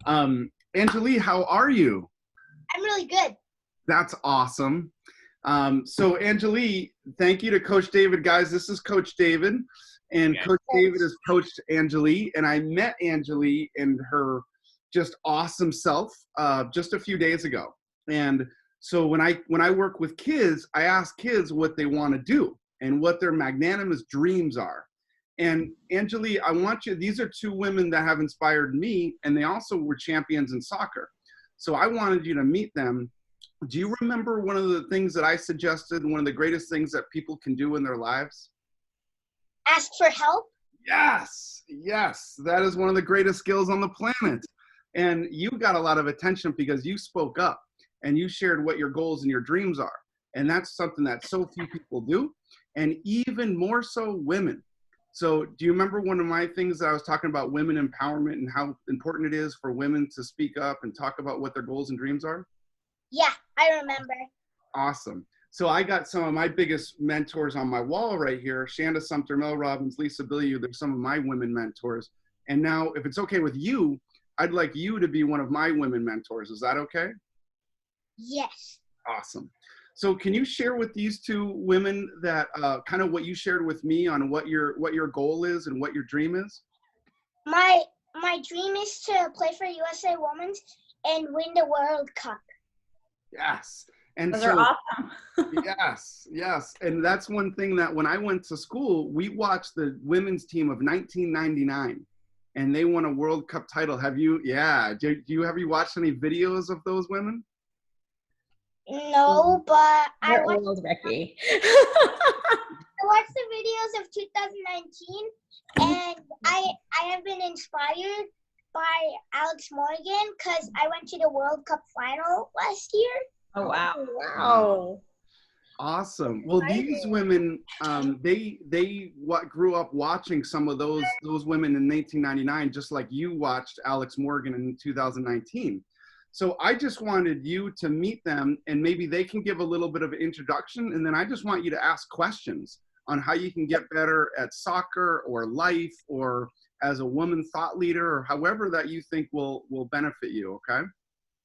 Anjali, how are you? I'm really good. That's awesome. So Anjali, thank you to Coach David. Guys, this is Coach David, and Coach David has coached Anjali, and I met Anjali and her just awesome self just a few days ago. And so when I work with kids, I ask kids what they want to do and what their magnanimous dreams are. And Anjali, I want you, these are two women that have inspired me, and they also were champions in soccer. So I wanted you to meet them. Do you remember one of the things that I suggested, one of the greatest things that people can do in their lives? Ask for help? Yes, yes. That is one of the greatest skills on the planet. And you got a lot of attention because you spoke up and you shared what your goals and your dreams are. And that's something that so few people do, and even more so women. So do you remember one of my things that I was talking about women empowerment and how important it is for women to speak up and talk about what their goals and dreams are? Yeah, I remember. Awesome. So I got some of my biggest mentors on my wall right here. Shanda Sumter, Mel Robbins, Lisa Billiou. They're some of my women mentors. And now, if it's okay with you, I'd like you to be one of my women mentors. Is that okay? Yes. Awesome. So can you share with these two women that kind of what you shared with me on what your goal is and what your dream is? My dream is to play for USA Women's and win the World Cup. Yes. And those are awesome. yes, yes. And that's one thing that when I went to school, we watched the women's team of 1999 and they won a World Cup title. Have you, have you watched any videos of those women? No, but I watched Ricky. I watched the videos of 2019 and I have been inspired by Alex Morgan because I went to the World Cup final last year. Oh wow. Wow. Awesome. Well, these women, they grew up watching some of those women in 1999, just like you watched Alex Morgan in 2019. So I just wanted you to meet them, and maybe they can give a little bit of an introduction, and then I just want you to ask questions on how you can get better at soccer or life or as a woman thought leader or however that you think will benefit you, okay?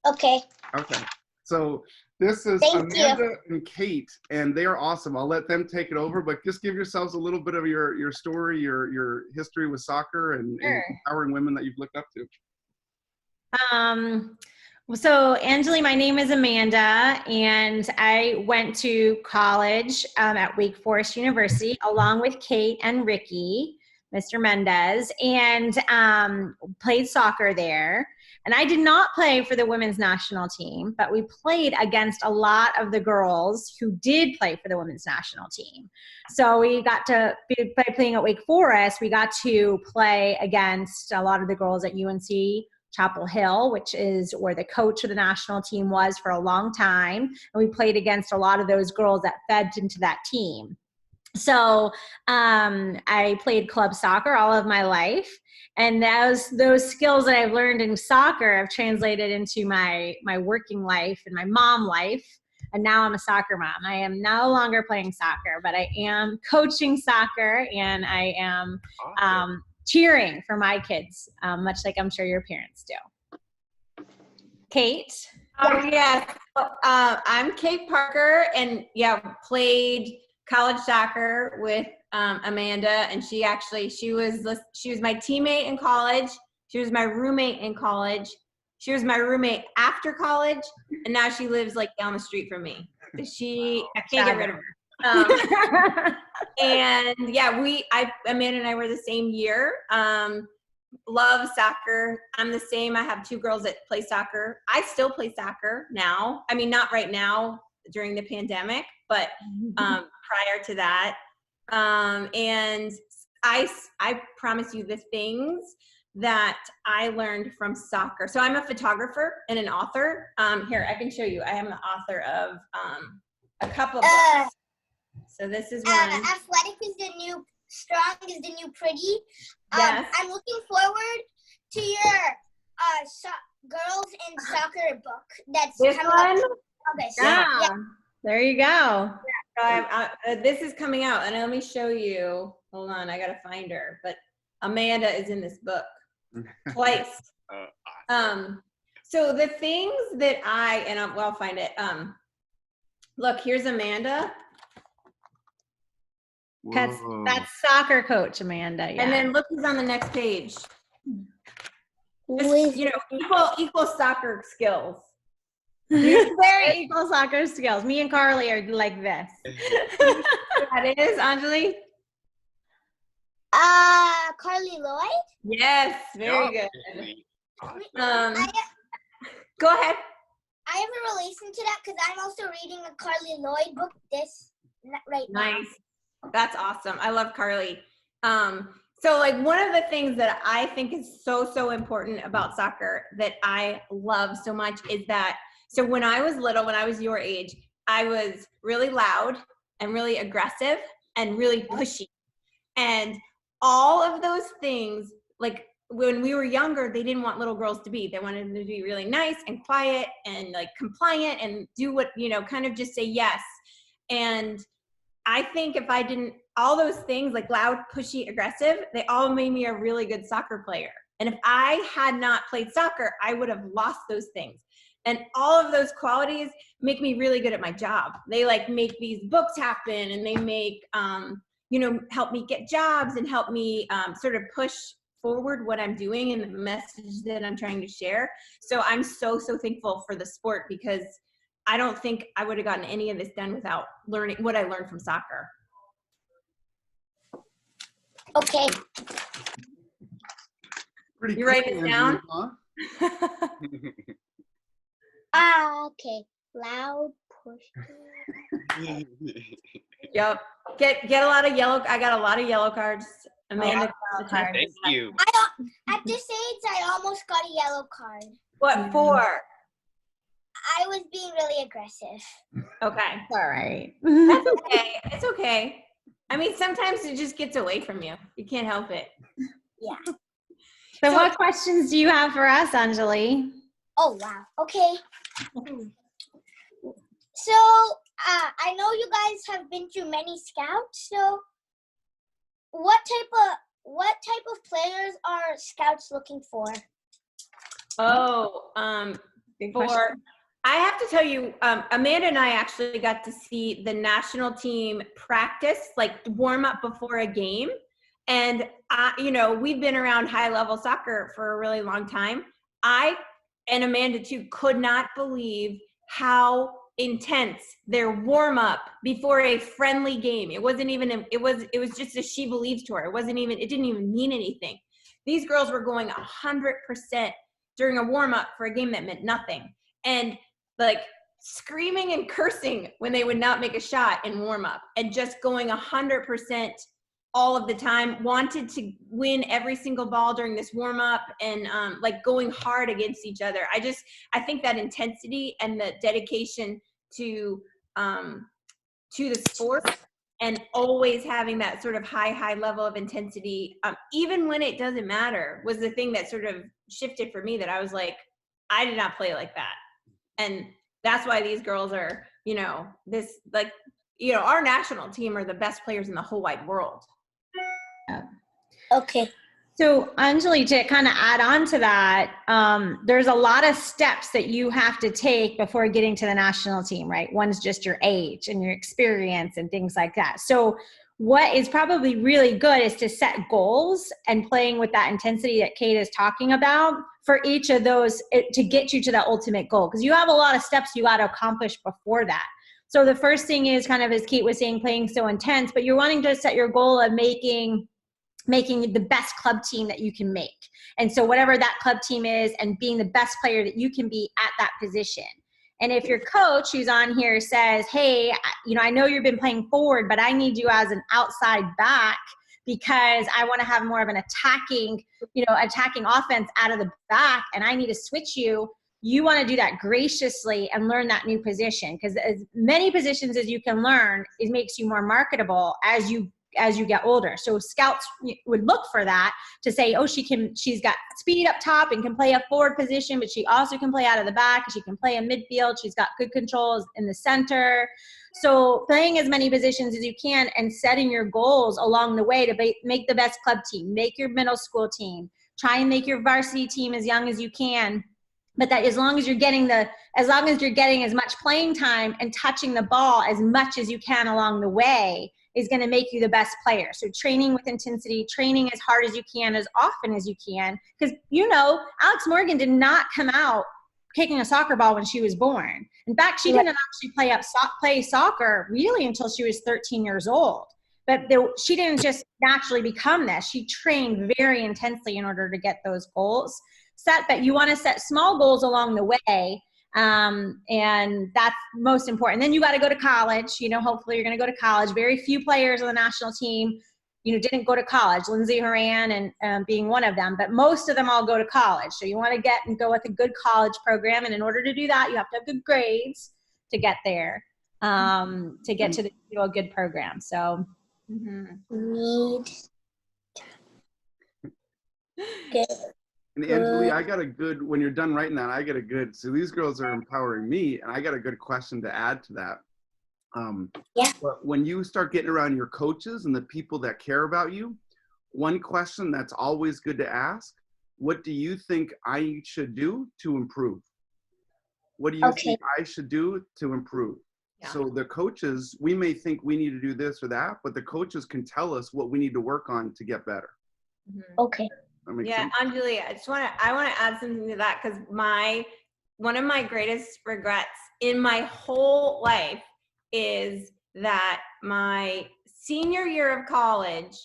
Okay. Okay. So this is Amanda and Kate, and they are awesome. I'll let them take it over, but just give yourselves a little bit of your story, your history with soccer and empowering women that you've looked up to. So Anjali, my name is Amanda, and I went to college at Wake Forest University along with Kate and Ricky, Mr. Mendez, and played soccer there. And I did not play for the women's national team, but we played against a lot of the girls who did play for the women's national team. So we got to, by playing at Wake Forest, we got to play against a lot of the girls at UNC Chapel Hill, which is where the coach of the national team was for a long time. And we played against a lot of those girls that fed into that team. So I played club soccer all of my life. And those skills that I've learned in soccer have translated into my working life and my mom life. And now I'm a soccer mom. I am no longer playing soccer, but I am coaching soccer, and I am cheering for my kids, much like I'm sure your parents do. Kate? Yes. I'm Kate Parker, and played college soccer with Amanda, and she was my teammate in college. She was my roommate in college. She was my roommate after college, and now she lives like down the street from me. I can't get rid of her. And Amanda and I were the same year. Love soccer. I'm the same. I have two girls that play soccer. I still play soccer now. I mean, not right now during the pandemic, but prior to that. And I promise you the things that I learned from soccer. So I'm a photographer and an author. Here, I can show you. I am the author of a couple of books. So this is one. Athletic is the new strong is the new pretty. Yes. I'm looking forward to your girls in soccer book. That's this coming one. up August. Yeah. There you go. So this is coming out, and let me show you. Hold on, I gotta find her. But Amanda is in this book twice. So the things that I'll find it. Look, here's Amanda. That's soccer coach Amanda. Yeah. And then look who's on the next page. Just, equal soccer skills. Very equal soccer skills. Me and Carly are like this. That is, Anjali? Carly Lloyd? Yes, very good. Go ahead. I have a relation to that because I'm also reading a Carly Lloyd book right now. Nice. That's awesome. I love Carly. So like one of the things that I think is so important about soccer that I love so much is that, so when I was little, when I was your age, I was really loud and really aggressive and really pushy. And all of those things, like when we were younger, they didn't want little girls to be. They wanted them to be really nice and quiet and like compliant and do what, kind of just say yes. And I think if I didn't, all those things like loud, pushy, aggressive, they all made me a really good soccer player. And if I had not played soccer, I would have lost those things. And all of those qualities make me really good at my job. They like make these books happen, and they make, help me get jobs and help me sort of push forward what I'm doing and the message that I'm trying to share. So I'm so thankful for the sport, because I don't think I would have gotten any of this done without learning what I learned from soccer. Okay. Pretty you write it down? Huh? Okay. Loud, push. Yep. Get a lot of yellow. I got a lot of yellow cards. Amanda. Thank you. At this age, I almost got a yellow card. What for? I was being really aggressive. Okay. All right. That's okay. It's okay. I mean, sometimes it just gets away from you. You can't help it. Yeah. So what questions do you have for us, Anjali? Oh, wow. Okay. So, I know you guys have been through many scouts. So, what type of players are scouts looking for? Good question. I have to tell you, Amanda and I actually got to see the national team practice, like warm up before a game. And, we've been around high level soccer for a really long time. I, and Amanda too, could not believe how intense their warm up before a friendly game. It wasn't even, it was just a she believes tour. It didn't even mean anything. These girls were going 100% during a warm up for a game that meant nothing. And like screaming and cursing when they would not make a shot in warm up, and just going 100% all of the time, wanted to win every single ball during this warm up, and like going hard against each other. I think that intensity and the dedication to the sport, and always having that sort of high level of intensity, even when it doesn't matter, was the thing that sort of shifted for me, that I was like, I did not play like that. And that's why these girls are, our national team are the best players in the whole wide world. Okay. So Anjali, to kind of add on to that, there's a lot of steps that you have to take before getting to the national team, right? One's just your age and your experience and things like that. So what is probably really good is to set goals and playing with that intensity that Kate is talking about for each of those to get you to that ultimate goal. Because you have a lot of steps you got to accomplish before that. So the first thing is kind of, as Kate was saying, playing so intense, but you're wanting to set your goal of making the best club team that you can make. And so whatever that club team is, and being the best player that you can be at that position. And if your coach who's on here says, hey, I know you've been playing forward, but I need you as an outside back because I want to have more of an attacking offense out of the back, and I need to switch you. You want to do that graciously and learn that new position, because as many positions as you can learn, it makes you more marketable as you get older. So scouts would look for that to say, oh, she's got speed up top and can play a forward position, but she also can play out of the back. She can play in midfield. She's got good controls in the center. So playing as many positions as you can and setting your goals along the way to make the best club team, make your middle school team, try and make your varsity team as young as you can. But that as long as you're getting as much playing time and touching the ball as much as you can along the way is going to make you the best player. So training with intensity, training as hard as you can, as often as you can. Because, Alex Morgan did not come out kicking a soccer ball when she was born. In fact, she didn't actually play soccer really until she was 13 years old. But she didn't just naturally become this. She trained very intensely in order to get those goals set. But you want to set small goals along the way. And that's most important. Then you got to go to college. Hopefully you're going to go to college. Very few players on the national team, didn't go to college. Lindsay Horan and being one of them, but most of them all go to college. So you want to go with a good college program. And in order to do that, you have to have good grades to get there, to get to a good program. So. Need. Good. And Anjali, when you're done writing that, so these girls are empowering me, and I got a good question to add to that. But when you start getting around your coaches and the people that care about you, one question that's always good to ask, what do you think I should do to improve? What do you think I should do to improve? Yeah. So the coaches, we may think we need to do this or that, but the coaches can tell us what we need to work on to get better. Okay. Yeah, Anjali, I want to add something to that, because one of my greatest regrets in my whole life is that my senior year of college,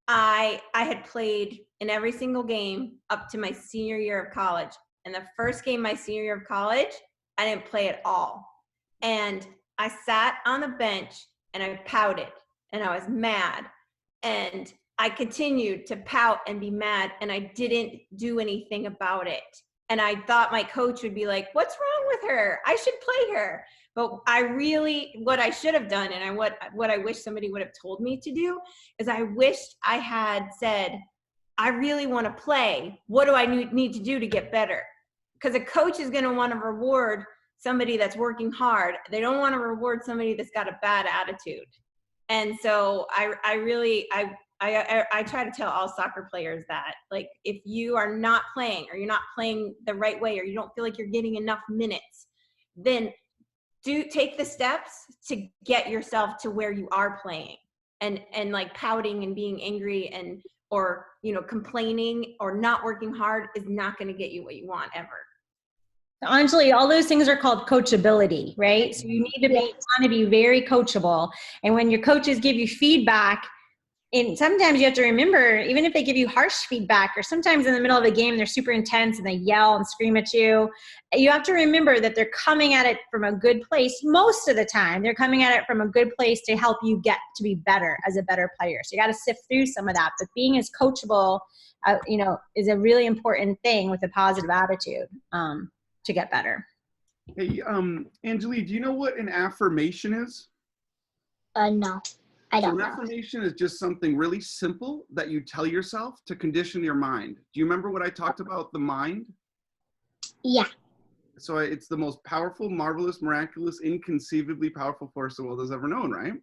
I had played in every single game up to my senior year of college. And the first game my senior year of college, I didn't play at all. And I sat on the bench and I pouted and I was mad. And I continued to pout and be mad, and I didn't do anything about it. And I thought my coach would be like, what's wrong with her? I should play her. But what I should have done, and what I wish somebody would have told me to do, is I wished I had said, I really want to play. What do I need to do to get better? Because a coach is going to want to reward somebody that's working hard. They don't want to reward somebody that's got a bad attitude. And so I try to tell all soccer players that, like, if you are not playing, or you're not playing the right way, or you don't feel like you're getting enough minutes, then take the steps to get yourself to where you are playing. And like pouting and being angry or complaining or not working hard is not going to get you what you want ever. Anjali, all those things are called coachability, right? So you need to be very coachable. And when your coaches give you feedback, and sometimes you have to remember, even if they give you harsh feedback, or sometimes in the middle of a game, they're super intense and they yell and scream at you, you have to remember that they're coming at it from a good place. Most of the time, they're coming at it from a good place to help you get to be better as a better player. So you got to sift through some of that. But being as coachable, is a really important thing with a positive attitude to get better. Hey, Anjali, do you know what an affirmation is? No. I don't know. An affirmation is just something really simple that you tell yourself to condition your mind. Do you remember what I talked about, the mind? Yeah. So it's the most powerful, marvelous, miraculous, inconceivably powerful force the world has ever known, right?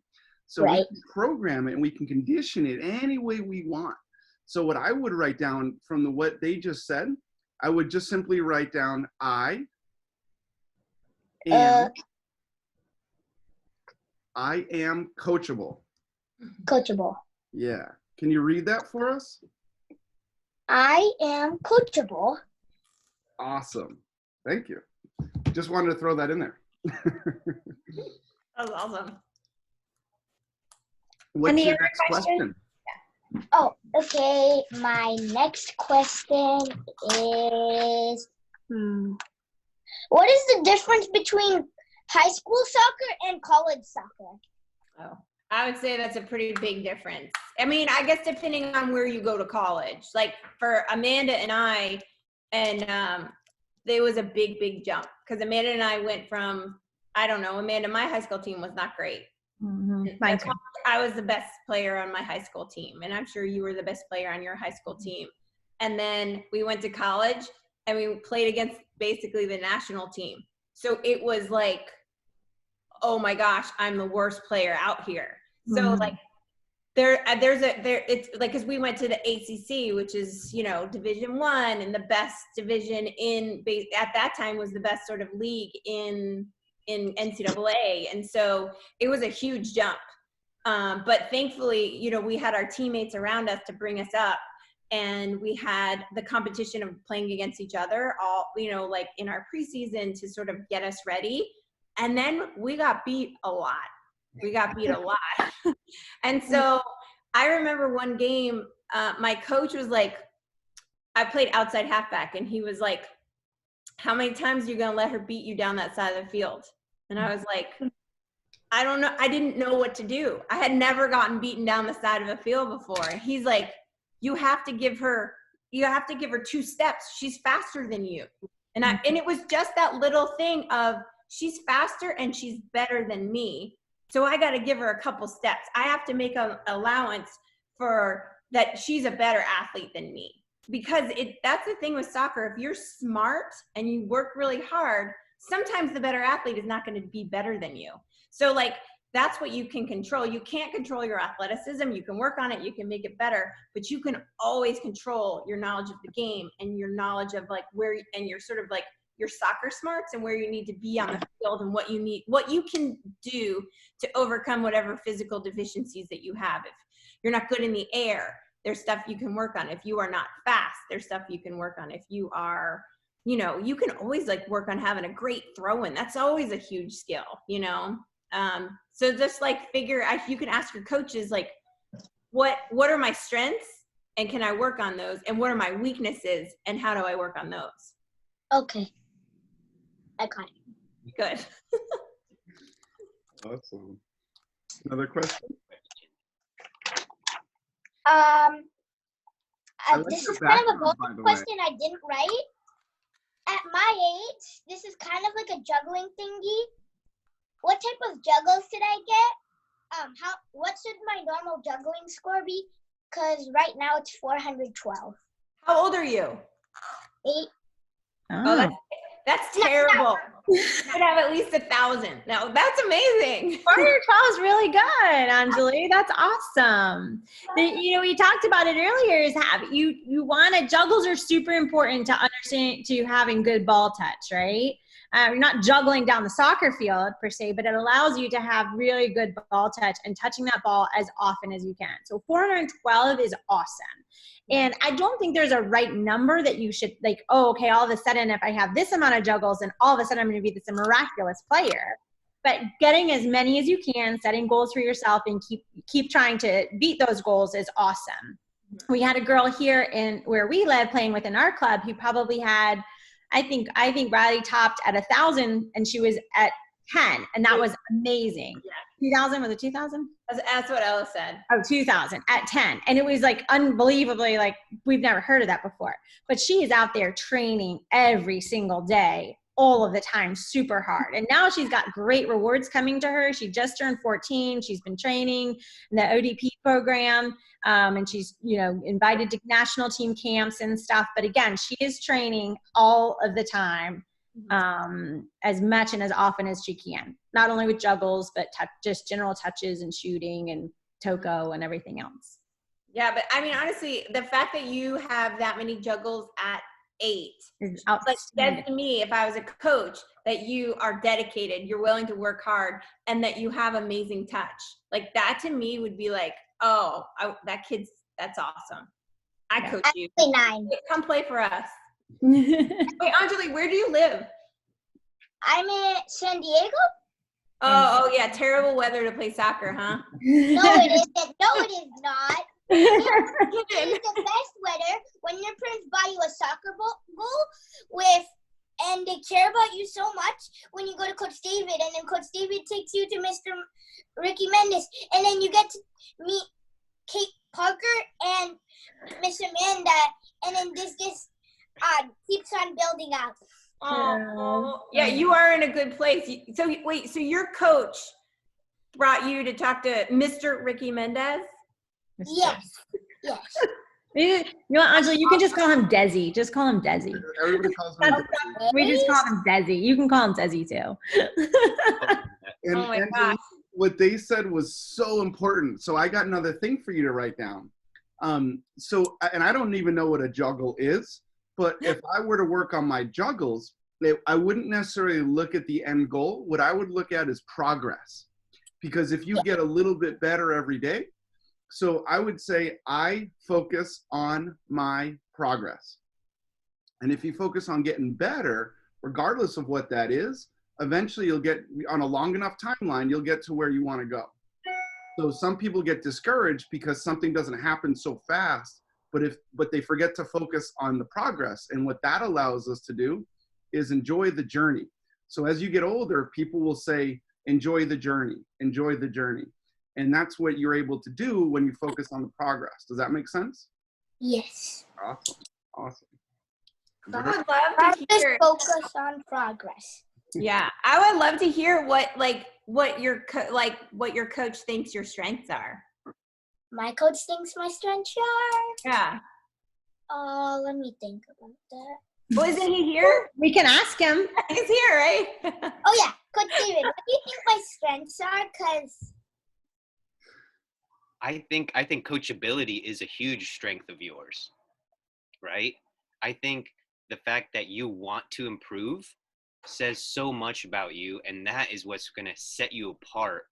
So we can program it and we can condition it any way we want. So what I would write down from what they just said, I would just simply write down, I am coachable. Coachable. Yeah. Can you read that for us? I am coachable. Awesome. Thank you. Just wanted to throw that in there. That was awesome. What's your next question? Oh, okay. My next question is, what is the difference between high school soccer and college soccer? Oh, I would say that's a pretty big difference. I mean, I guess depending on where you go to college. Like for Amanda and I, there was a big jump, because Amanda and I went from, Amanda, my high school team was not great. I was the best player on my high school team, and I'm sure you were the best player on your high school team. And then we went to college and we played against basically the national team. So it was like, oh my gosh, I'm the worst player out here. So like it's like, because we went to the ACC, which is, you know, Division I, and the best division at that time was the best sort of league in NCAA, and so it was a huge jump. But thankfully, you know, we had our teammates around us to bring us up, and we had the competition of playing against each other all, you know, like in our preseason to sort of get us ready. And then we got beat a lot. And so I remember one game, my coach was like, I played outside halfback, and he was like, how many times are you going to let her beat you down that side of the field? And I was like, I don't know. I didn't know what to do. I had never gotten beaten down the side of a field before. And he's like, you have to give her 2 steps. She's faster than you. And it was just that little thing of, she's faster and she's better than me. So I got to give her a couple steps. I have to make an allowance for that she's a better athlete than me. Because that's the thing with soccer. If you're smart and you work really hard, sometimes the better athlete is not going to be better than you. So like, that's what you can control. You can't control your athleticism. You can work on it. You can make it better, but you can always control your knowledge of the game and your knowledge of like and your sort of like your soccer smarts and where you need to be on the field and what you can do to overcome whatever physical deficiencies that you have. If you're not good in the air, there's stuff you can work on. If you are not fast, there's stuff you can work on. If you are, you know, you can always like work on having a great throw-in. That's always a huge skill, you know? So just like you can ask your coaches, like, what are my strengths and can I work on those? And what are my weaknesses and how do I work on those? Okay. I got it. Good. Awesome. Another question? This is kind of a bonus question I didn't write. At my age, this is kind of like a juggling thingy. What type of juggles did I get? What should my normal juggling score be? Because right now it's 412. How old are you? 8. Oh, that's terrible. You should have at least 1,000. No, that's amazing. 412 is really good, Anjali. That's awesome. You know, we talked about it earlier. Is you want to, juggles are super important to understand, to having good ball touch, right? You're not juggling down the soccer field per se, but it allows you to have really good ball touch and touching that ball as often as you can. So 412 is awesome. And I don't think there's a right number that you should like, oh, okay, all of a sudden if I have this amount of juggles and all of a sudden I'm going to be this miraculous player. But getting as many as you can, setting goals for yourself and keep trying to beat those goals is awesome. We had a girl here in where we live playing within our club who probably had, I think Riley topped at 1,000 and she was at 10, and that was amazing. Yeah. 2,000, was it 2,000? That's what Ella said. Oh, 2,000 at 10. And it was like unbelievably, like we've never heard of that before. But she is out there training every single day, all of the time, super hard. And now she's got great rewards coming to her. She just turned 14. She's been training in the ODP program. And she's, you know, invited to national team camps and stuff. But again, she is training all of the time, as much and as often as she can. Not only with juggles, but just general touches and shooting and toko and everything else. Yeah, but I mean, honestly, the fact that you have that many juggles at 8, like said to me, if I was a coach, that you are dedicated, you're willing to work hard, and that you have amazing touch. Like that to me would be like, oh, that's awesome. I coach you. 9. Come play for us. Wait, Anjali, where do you live? I'm in San Diego. Oh yeah, terrible weather to play soccer, huh? No, it isn't. No, it is not. It is the best weather when your parents buy you a soccer goal and they care about you so much when you go to Coach David, and then Coach David takes you to Mr. Ricky Mendes, and then you get to meet Kate Parker and Miss Amanda, and then this just keeps on building up. Oh, yeah, you are in a good place. So wait, so your coach brought you to talk to Mr. Ricky Mendes? Yes. Yes. You know what, Anjali, you can just call him Desi. Just call him Desi. Everybody calls him Desi. We just call him Desi. You can call him Desi too. And oh my Anjali, gosh. what they said was so important. So I got another thing for you to write down. And I don't even know what a juggle is, but if I were to work on my juggles, I wouldn't necessarily look at the end goal. What I would look at is progress. Because if you get a little bit better every day, so I would say I focus on my progress. And if you focus on getting better, regardless of what that is, eventually you'll get, on a long enough timeline, you'll get to where you want to go. So some people get discouraged because something doesn't happen so fast, but they forget to focus on the progress. And what that allows us to do is enjoy the journey. So as you get older, people will say, enjoy the journey, enjoy the journey. And that's what you're able to do when you focus on the progress. Does that make sense? Yes. Awesome. Awesome. I would love to hear. Focus on progress. Yeah, I would love to hear what your coach thinks your strengths are. My coach thinks my strengths are. Yeah. Let me think about that. Well, isn't he here? We can ask him. He's here, right? Oh yeah, Coach David, what do you think my strengths are? Cause I think coachability is a huge strength of yours, right? I think the fact that you want to improve says so much about you, and that is what's going to set you apart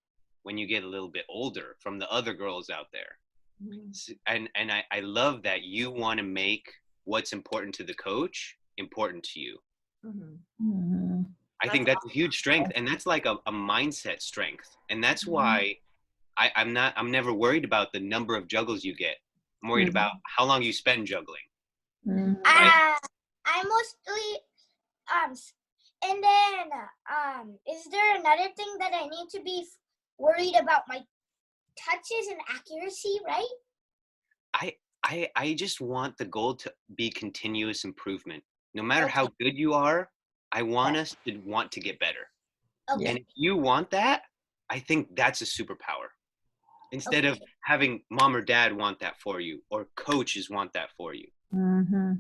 when you get a little bit older from the other girls out there. Mm-hmm. And I love that you want to make what's important to the coach important to you. Mm-hmm. Mm-hmm. I think that's a huge strength, and that's like a mindset strength, and that's mm-hmm. why I'm never worried about the number of juggles you get. I'm worried mm-hmm. about how long you spend juggling. Mm-hmm. Right? I mostly and then is there another thing that I need to be worried about? My touches and accuracy, right? I just want the goal to be continuous improvement. No matter how good you are, I want us to want to get better. Okay. And if you want that, I think that's a superpower. Instead of having mom or dad want that for you, or coaches want that for you. Mm-hmm.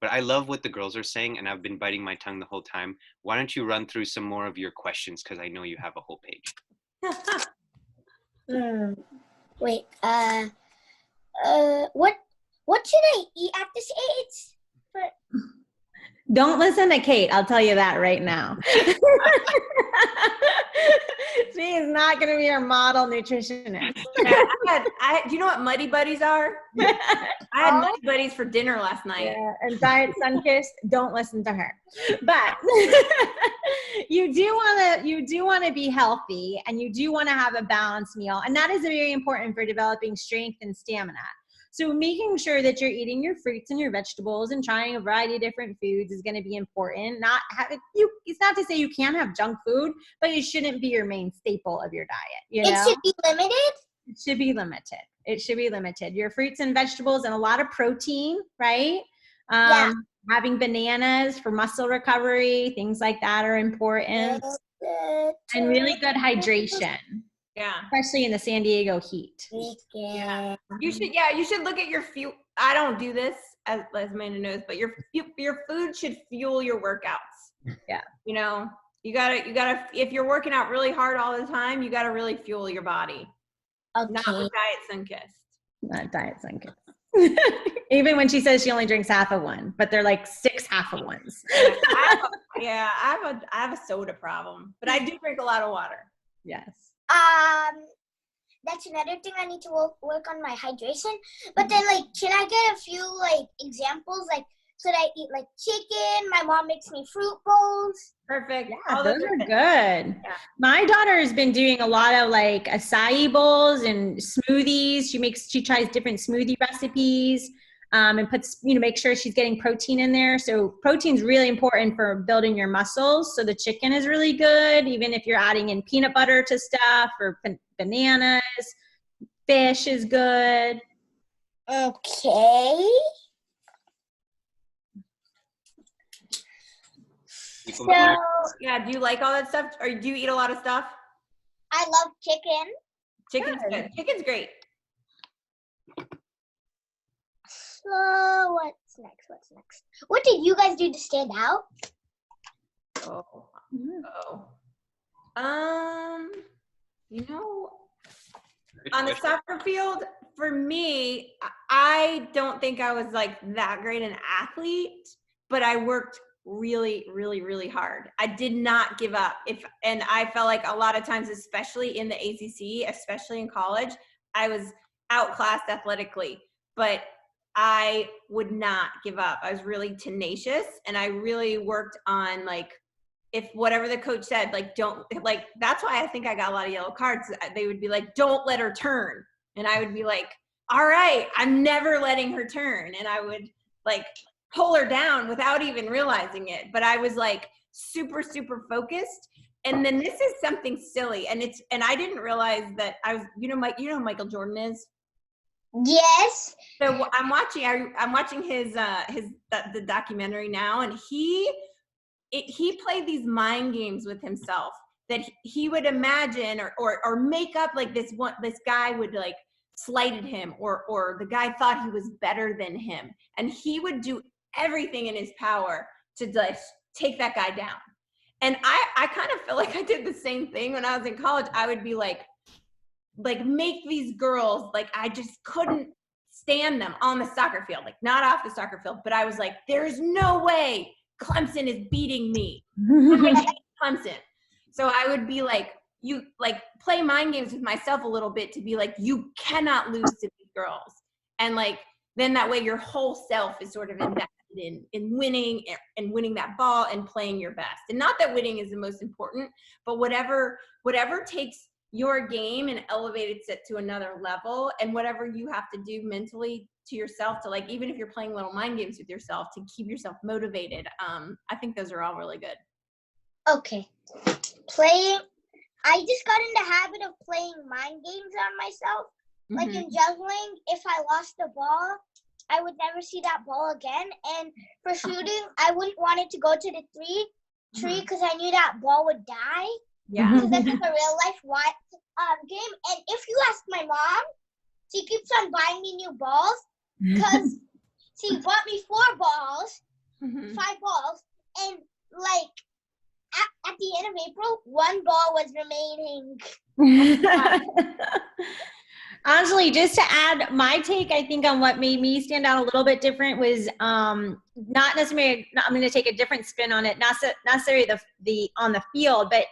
But I love what the girls are saying, and I've been biting my tongue the whole time. Why don't you run through some more of your questions? Because I know you have a whole page. Wait, what should I eat at this age? Don't listen to Kate. I'll tell you that right now. She is not going to be your model nutritionist. Yeah, do you know what Muddy Buddies are? I had Muddy Buddies for dinner last night. Yeah, and Diet Sunkist, don't listen to her. But you do want to be healthy, and you do want to have a balanced meal, and that is very important for developing strength and stamina. So making sure that you're eating your fruits and your vegetables and trying a variety of different foods is going to be important. It's not to say you can't have junk food, but it shouldn't be your main staple of your diet. You know? It should be limited? It should be limited. It should be limited. Your fruits and vegetables and a lot of protein, right? Having bananas for muscle recovery, things like that are important. And really good hydration. Yeah. Especially in the San Diego heat. Yeah. You should look at your fuel. I don't do this, as Amanda knows, but your food should fuel your workouts. Yeah. You know, you gotta, if you're working out really hard all the time, you gotta really fuel your body. Okay. Not with Diet Sunkist. Not Diet Sunkist. Even when she says she only drinks half of one, but they're like 6 half of ones. I have a soda problem, but I do drink a lot of water. Yes. That's another thing I need to work on my hydration. But then, like, can I get a few, like, examples? Like, should I eat, like, chicken? My mom makes me fruit bowls. Perfect. Yeah, those are good. Yeah. My daughter has been doing a lot of, like, acai bowls and smoothies. She tries different smoothie recipes. And puts, make sure she's getting protein in there. So protein's really important for building your muscles. So the chicken is really good, even if you're adding in peanut butter to stuff or bananas. Fish is good. Okay. So, yeah, do you like all that stuff? Or do you eat a lot of stuff? I love chicken. Chicken's good. Chicken's great. So what's next? What did you guys do to stand out? You know, on the soccer field, for me, I don't think I was like that great an athlete, but I worked really, really, really hard. I did not give up. And I felt like a lot of times, especially in the ACC, especially in college, I was outclassed athletically, but I would not give up. I was really tenacious, and I really worked on like, if whatever the coach said, like, don't, like, that's why I think I got a lot of yellow cards. They would be like, don't let her turn. And I would be like, all right, I'm never letting her turn. And I would like pull her down without even realizing it. But I was like super, super focused. And then this is something silly. And I didn't realize that I was, you know who Michael Jordan is? Yes. So I'm watching his the documentary now, and he played these mind games with himself that he would imagine or make up like this guy would like slighted him, or the guy thought he was better than him, and he would do everything in his power to like take that guy down. And I kind of feel like I did the same thing when I was in college. I would be like make these girls, like I just couldn't stand them on the soccer field, like not off the soccer field, but I was like, there's no way Clemson is beating me. Clemson. So I would be like, you like play mind games with myself a little bit to be like, you cannot lose to these girls. And like, then that way your whole self is sort of invested in winning and winning that ball and playing your best. And not that winning is the most important, but whatever takes your game and elevates it to another level, and whatever you have to do mentally to yourself to like, even if you're playing little mind games with yourself to keep yourself motivated. I think those are all really good. Okay. I just got in the habit of playing mind games on myself. Mm-hmm. Like in juggling, if I lost the ball, I would never see that ball again. And for shooting, I wouldn't want it to go to the tree because I knew that ball would die. Yeah. Because that's like a real life game. And if you ask my mom, she keeps on buying me new balls because she bought me 4 balls, 5 balls, and like at the end of April, 1 ball was remaining. Anjali, just to add my take, I think on what made me stand out a little bit different was not necessarily, I'm going to take a different spin on it, not necessarily the on the field, but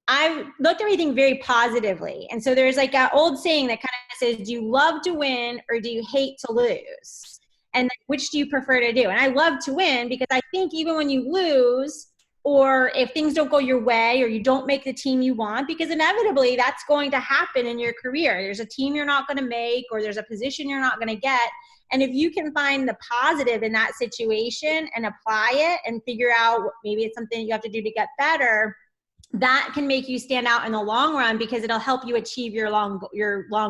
I looked at everything very positively. And so there's like an old saying that kind of says, do you love to win or do you hate to lose? And which do you prefer to do? And I love to win because I think even when you lose, or if things don't go your way, or you don't make the team you want, because inevitably that's going to happen in your career. There's a team you're not going to make, or there's a position you're not going to get. And if you can find the positive in that situation and apply it and figure out maybe it's something you have to do to get better, that can make you stand out in the long run because it'll help you achieve your long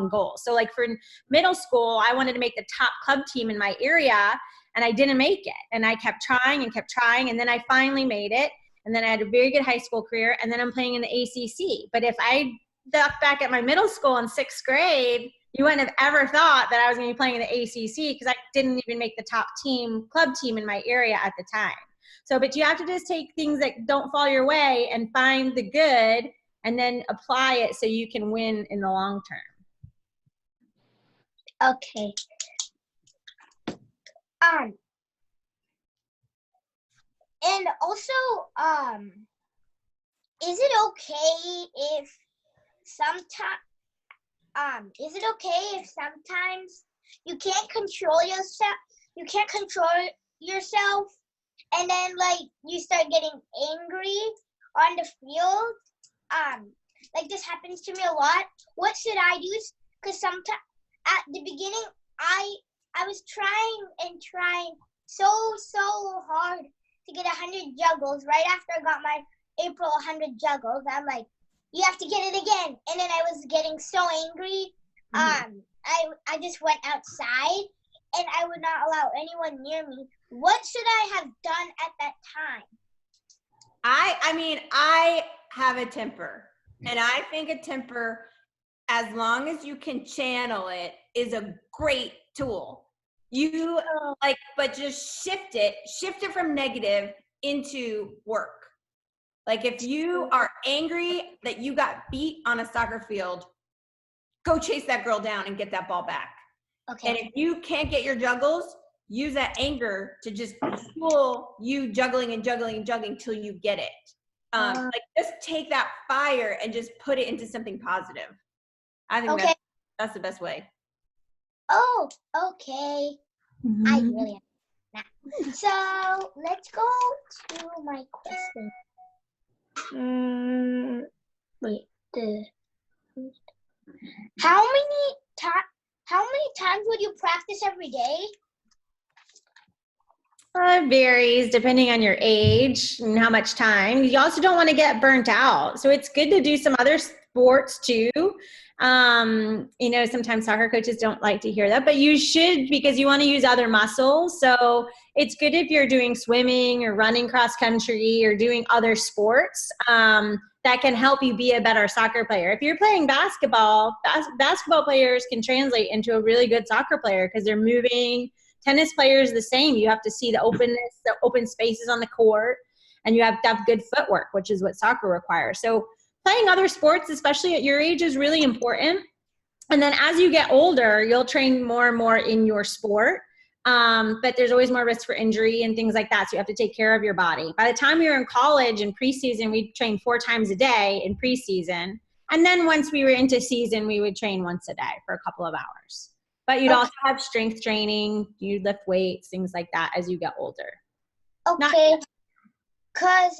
goals. So like for middle school, I wanted to make the top club team in my area and I didn't make it. And I kept trying and then I finally made it. And then I had a very good high school career, and then I'm playing in the ACC. But if I look back at my middle school in 6th grade, you wouldn't have ever thought that I was going to be playing in the ACC because I didn't even make the top club team in my area at the time. So, but you have to just take things that don't fall your way and find the good and then apply it so you can win in the long term. Okay. And also, is it okay if sometimes you can't control yourself? You can't control yourself, and then like you start getting angry on the field. Like this happens to me a lot. What should I do? Because sometimes at the beginning, I was trying so hard to get 100 juggles. Right after I got my April 100 juggles, I'm like, you have to get it again. And then I was getting so angry. I just went outside, and I would not allow anyone near me. What should I have done at that time? I mean, I have a temper, and I think a temper, as long as you can channel it, is a great tool. You like, but just shift it from negative into work. Like if you are angry that you got beat on a soccer field, go chase that girl down and get that ball back. Okay. And if you can't get your juggles, use that anger to just fuel you juggling and juggling and juggling till you get it. Like just take that fire and just put it into something positive. I think that's the best way. Oh, okay. I really am. So let's go to my question. Wait. How many times would you practice every day? It varies depending on your age and how much time. You also don't want to get burnt out. So it's good to do some other sports too. Sometimes soccer coaches don't like to hear that, but you should, because you want to use other muscles. So it's good if you're doing swimming or running cross country or doing other sports that can help you be a better soccer player. If you're playing basketball, basketball players can translate into a really good soccer player because they're moving. Tennis players the same. You have to see the openness, the open spaces on the court, and you have to have good footwork, which is what soccer requires. So playing other sports, especially at your age, is really important. And then as you get older, you'll train more and more in your sport. But there's always more risk for injury and things like that. So you have to take care of your body. By the time we were in college and preseason, we'd train 4 times a day in preseason. And then once we were into season, we would train once a day for a couple of hours. But you'd also have strength training, you'd lift weights, things like that as you get older. Okay. Because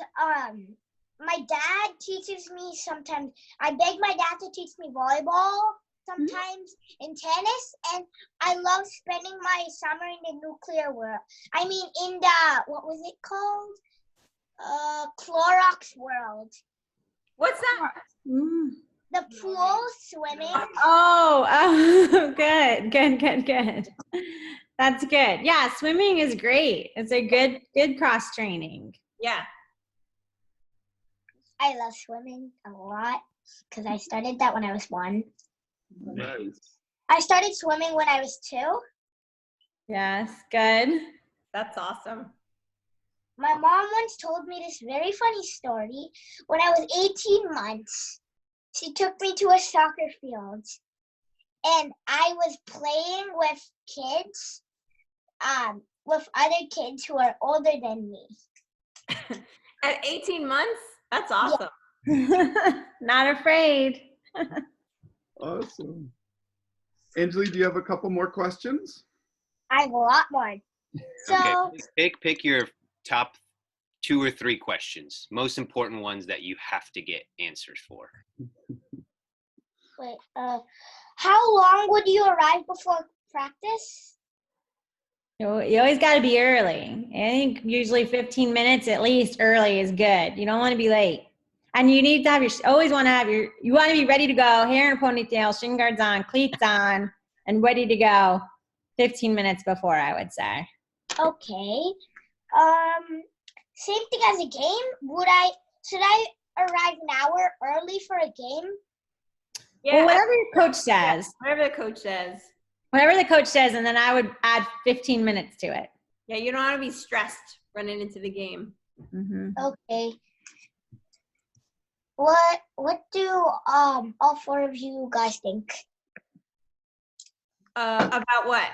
my dad teaches me sometimes. I beg my dad to teach me volleyball sometimes in tennis, and I love spending my summer in the nuclear world. I mean, in the, what was it called? Clorox world. What's that? The pool, swimming. Oh, good. That's good. Yeah, swimming is great. It's a good cross training. Yeah. I love swimming a lot because I started that when I was 1. Nice. I started swimming when I was 2. Yes, good. That's awesome. My mom once told me this very funny story. When I was 18 months, she took me to a soccer field, and I was playing with kids, with other kids who are older than me. At 18 months? That's awesome. Yeah. Not afraid. Awesome. Anjali, do you have a couple more questions? I have a lot more. So okay, pick your top 2 or 3 questions, most important ones that you have to get answers for. wait, how long would you arrive before practice? You always got to be early. I think usually 15 minutes at least early is good. You don't want to be late. And you need to have you want to be ready to go, hair and ponytail, shin guards on, cleats on, and ready to go 15 minutes before, I would say. Okay. Same thing as a game. Should I arrive an hour early for a game? Yeah. Well, whatever your coach says. Yeah, whatever the coach says. Whatever the coach says, and then I would add 15 minutes to it. Yeah, you don't want to be stressed running into the game. Mm-hmm. Okay. What do all 4 of you guys think? About what?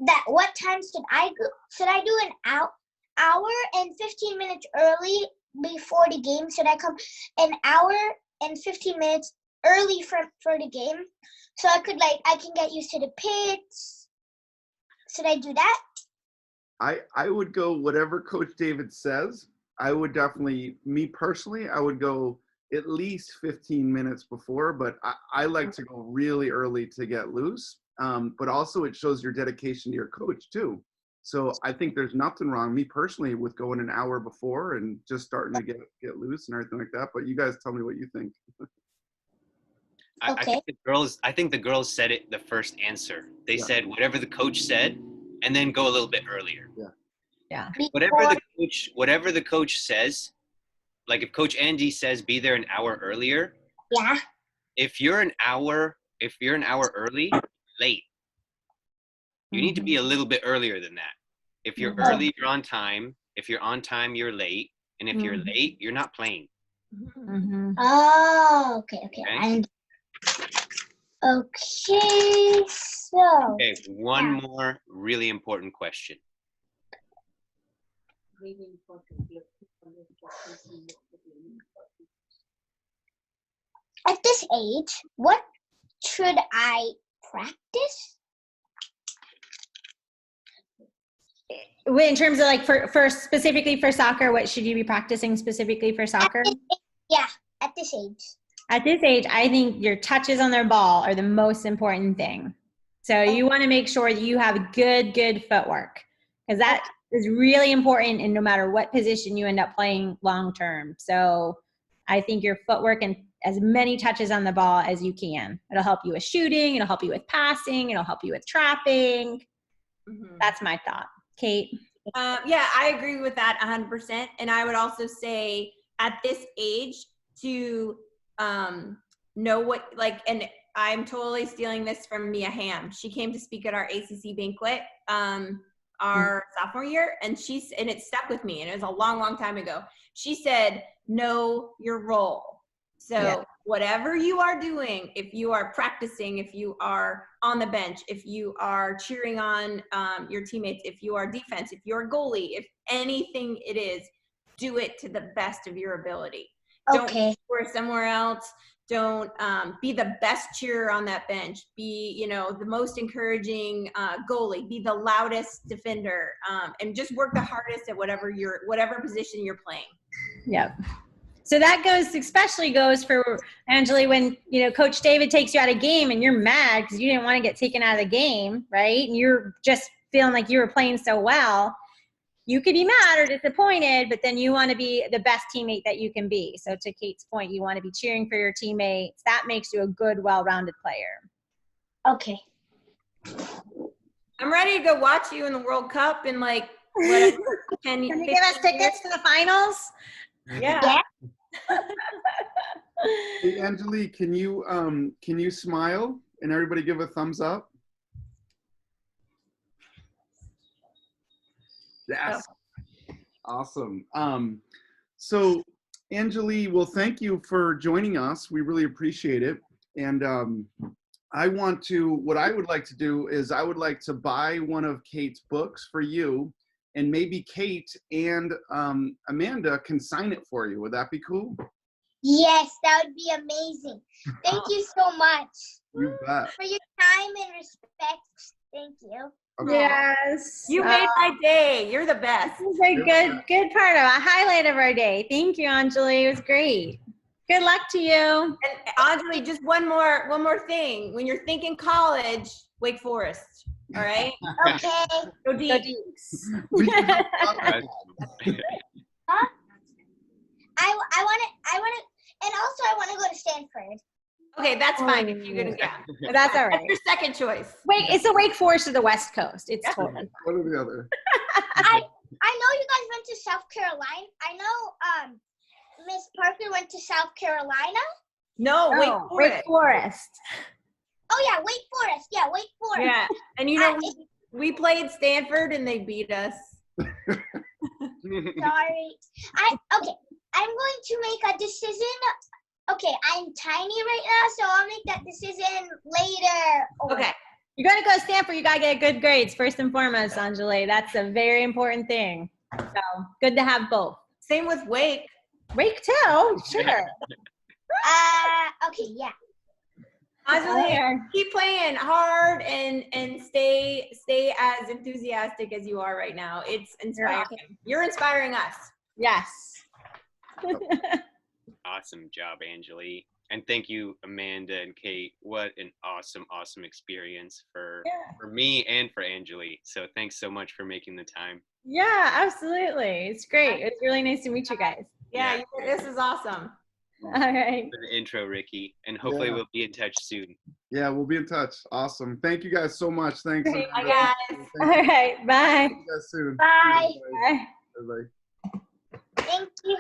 That what time should I go? Should I do an hour and 15 minutes early before the game? Should I come an hour and 15 minutes early for the game, so I can get used to the pits? Should I do that? I would go whatever Coach David says. I would definitely, me personally, I would go at least 15 minutes before, but I like to go really early to get loose. But also it shows your dedication to your coach too. So I think there's nothing wrong, me personally, with going an hour before and just starting to get loose and everything like that. But you guys tell me what you think. Okay. I think the girls said it the first answer. They said whatever the coach said, and then go a little bit earlier. Yeah. Whatever the coach says, like if Coach Andy says be there an hour earlier. Yeah. If you're an hour early, late. You need to be a little bit earlier than that. If you're early, you're on time. If you're on time, you're late. And if you're late, you're not playing. Mm-hmm. Oh, okay. Okay? Okay, so. Okay, one more really important question. At this age, what should I practice? In terms of like for specifically for soccer, what should you be practicing specifically for soccer? At this age. At this age, I think your touches on their ball are the most important thing. So you want to make sure that you have good footwork, because that is really important in no matter what position you end up playing long term. So I think your footwork and as many touches on the ball as you can. It'll help you with shooting. It'll help you with passing. It'll help you with trapping. That's my thought. Kate? Yeah, I agree with that 100%. And I would also say at this age to know what, like, and I'm totally stealing this from Mia Hamm. She came to speak at our ACC banquet our sophomore year, and it stuck with me, and it was a long time ago. She said, know your role. So whatever you are doing, if you are practicing, if you are on the bench, if you are cheering on your teammates, if you are defense, if you're a goalie, if anything it is, do it to the best of your ability. Don't score somewhere else. Don't be the best cheerer on that bench. Be, the most encouraging goalie. Be the loudest defender, and just work the hardest at whatever position you're playing. Yep. So that especially goes for Anjali when, Coach David takes you out of game and you're mad because you didn't want to get taken out of the game, right? And you're just feeling like you were playing so well. You could be mad or disappointed, but then you want to be the best teammate that you can be. So to Kate's point, you want to be cheering for your teammates. That makes you a good, well-rounded player. Okay. I'm ready to go watch you in the World Cup in like, whatever, Can you give us tickets to the finals? Yeah. Hey, Anjali, can you smile and everybody give a thumbs up? Yes. Awesome. So Anjali, well, thank you for joining us. We really appreciate it. And what I would like to do is I would like to buy one of Kate's books for you, and maybe Kate and Amanda can sign it for you. Would that be cool? Yes, that would be amazing. Thank you so much. You bet. For your time and respect. Thank you. Okay. Yes. You made my day. You're the best. It was a good part of a highlight of our day. Thank you, Anjali. It was great. Good luck to you. And Anjali, just one more thing. When you're thinking college, Wake Forest. All right? Okay. Go deep. Go Deeks. Huh? I want to, and also I want to go to Stanford. Okay, that's fine if you're gonna. Yeah, That's all right. That's your second choice. It's the Wake Forest of the West Coast. It's totally One or the other. I know you guys went to South Carolina. I know Miss Parker went to South Carolina. No, Wake Forest. Oh yeah, Wake Forest. Yeah, Wake Forest. Yeah, and we played Stanford and they beat us. Sorry. I'm going to make a decision. Okay, I'm tiny right now, so I'll make that decision later. Okay. You're going to go to Stanford. You got to get good grades first and foremost, Anjali. That's a very important thing. So good to have both. Same with Wake. Wake too, sure. Okay, yeah. Anjali, keep playing hard and stay as enthusiastic as you are right now. It's inspiring. You're inspiring us. Yes. Awesome job, Anjali. And thank you, Amanda and Kate. What an awesome experience for me and for Anjali. So thanks so much for making the time. Yeah, absolutely. It's great. It's really nice to meet you guys. Yeah. This is awesome. All right. For the intro, Ricky. And hopefully we'll be in touch soon. Yeah, we'll be in touch. Awesome. Thank you guys so much. Thanks. Great. Bye, guys. All right. Bye. See you guys soon. Bye. Bye. Bye. Bye. Thank you.